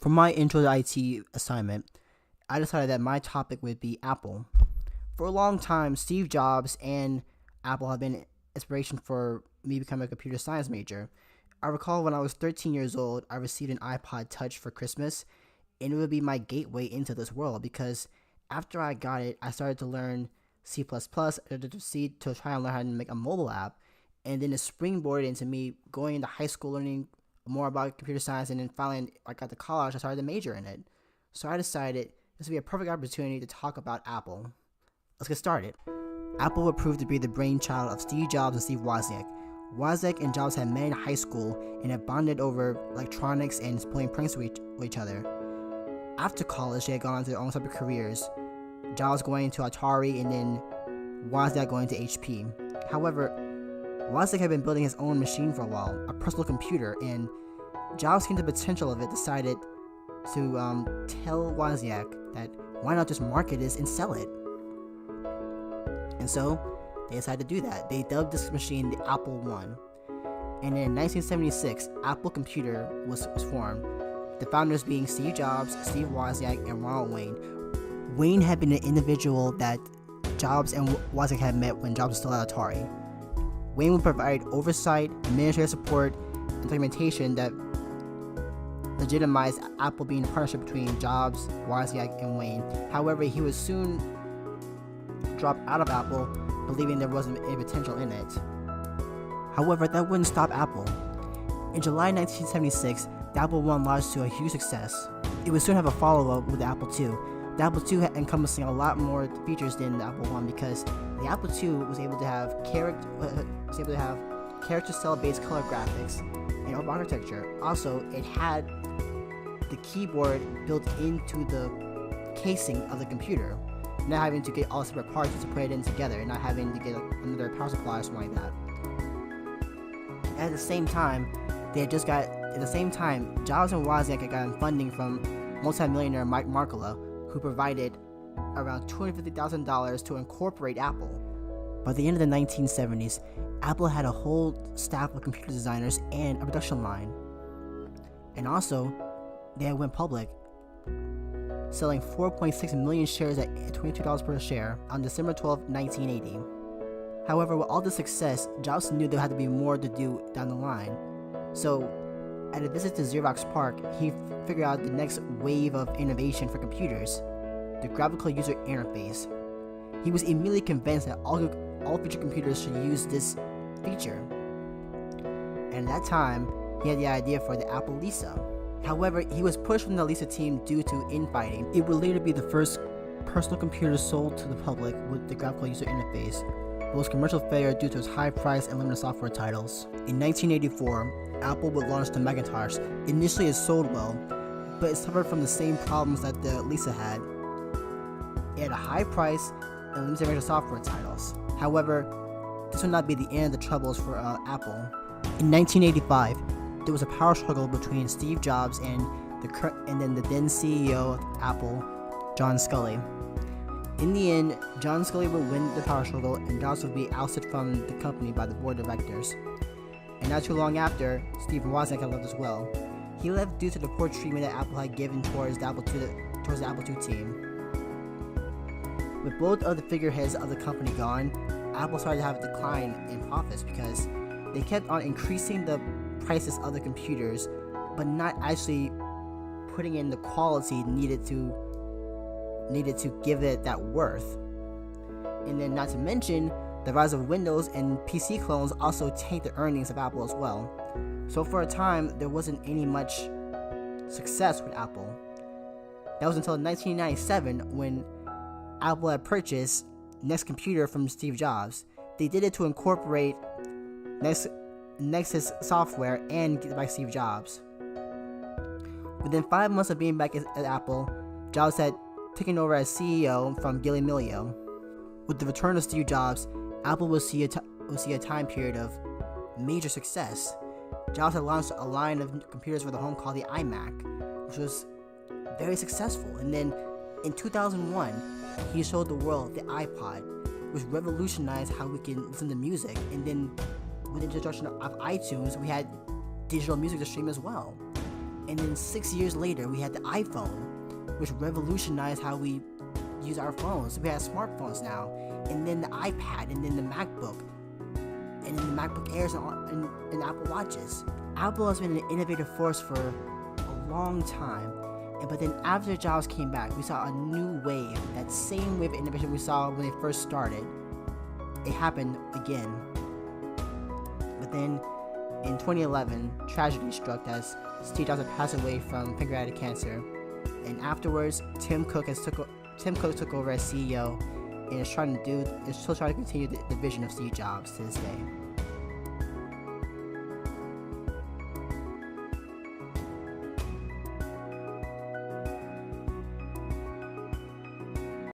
For my intro to IT assignment, I decided that my topic would be Apple. For a long time, Steve Jobs and Apple have been inspiration for me becoming a computer science major. I recall when I was 13 years old, I received an iPod Touch for Christmas, and it would be my gateway into this world because after I got it, I started to learn C++, to try and learn how to make a mobile app, and then it springboarded into me going into high school, learning more about computer science, and then finally I got to college, I started to major in it. So I decided this would be a perfect opportunity to talk about Apple. Let's get started. Apple would prove to be the brainchild of Steve Jobs and Steve Wozniak. Wozniak and Jobs had met in high school and had bonded over electronics and playing pranks with each other. After college, they had gone on to their own separate careers. Jobs going into Atari and then Wozniak going to HP. However, Wozniak had been building his own machine for a while, a personal computer, and Jobs seen the potential of it, decided to tell Wozniak that why not just market this and sell it. And so they decided to do that. They dubbed this machine the Apple I. And in 1976, Apple Computer was formed, the founders being Steve Jobs, Steve Wozniak, and Ronald Wayne. Wayne had been an individual that Jobs and Wozniak had met when Jobs was still at Atari. Wayne would provide oversight, administrative support, and documentation that legitimized Apple being a partnership between Jobs, Wozniak, and Wayne. However, he would soon drop out of Apple, believing there wasn't any potential in it. However, that wouldn't stop Apple. In July 1976, the Apple I launched to a huge success. It would soon have a follow-up with the Apple II. The Apple II had encompassing a lot more features than the Apple I because the Apple II was able to have character cell-based color graphics and open architecture. Also, it had the keyboard built into the casing of the computer, not having to get all separate parts to put it in together, and not having to get another power supply or something like that. At the same time, Jobs and Wozniak had gotten funding from multimillionaire Mike Markkula, who provided around $250,000 to incorporate Apple. By the end of the 1970s, Apple had a whole staff of computer designers and a production line. And also, they went public, selling 4.6 million shares at $22 per share on December 12, 1980. However, with all the success, Jobs knew there had to be more to do down the line. So, at a visit to Xerox PARC, he figured out the next wave of innovation for computers, the graphical user interface. He was immediately convinced that all future computers should use this feature. And at that time, he had the idea for the Apple Lisa. However, he was pushed from the Lisa team due to infighting. It would later be the first personal computer sold to the public with the graphical user interface. It was commercial failure due to its high price and limited software titles. In 1984, Apple would launch the Macintosh. Initially it sold well, but it suffered from the same problems that the Lisa had. It had a high price and limited range of software titles. However, this would not be the end of the troubles for Apple. In 1985, there was a power struggle between Steve Jobs and then the then CEO of Apple, John Sculley. In the end, John Sculley would win the power struggle and Jobs would be ousted from the company by the board of directors. And not too long after, Steve Wozniak had left as well. He left due to the poor treatment that Apple had given towards the Apple II team. With both of the figureheads of the company gone, Apple started to have a decline in profits because they kept on increasing the prices of the computers, but not actually putting in the quality needed to give it that worth. And then not to mention, the rise of Windows and PC clones also tanked the earnings of Apple as well. So for a time, there wasn't any much success with Apple. That was until 1997 when Apple had purchased Next Computer from Steve Jobs. They did it to incorporate Nexus software and get it by Steve Jobs. Within 5 months of being back at Apple, Jobs had taken over as CEO from Gil Amelio. With the return of Steve Jobs, Apple will see a time period of major success. Jobs had launched a line of computers for the home called the iMac, which was very successful. And then in 2001, he showed the world the iPod, which revolutionized how we can listen to music. And then with the introduction of iTunes, we had digital music to stream as well. And then 6 years later, we had the iPhone, which revolutionized how we use our phones. We have smartphones now, and then the iPad, and then the MacBook, and then the MacBook Airs and Apple Watches. Apple has been an innovative force for a long time, but then after Jobs came back, we saw a new wave. That same wave of innovation we saw when they first started, it happened again. But then in 2011, tragedy struck as Steve Jobs had passed away from pancreatic cancer, and afterwards, Tim Cook took over as CEO and is still trying to continue the vision of Steve Jobs to this day.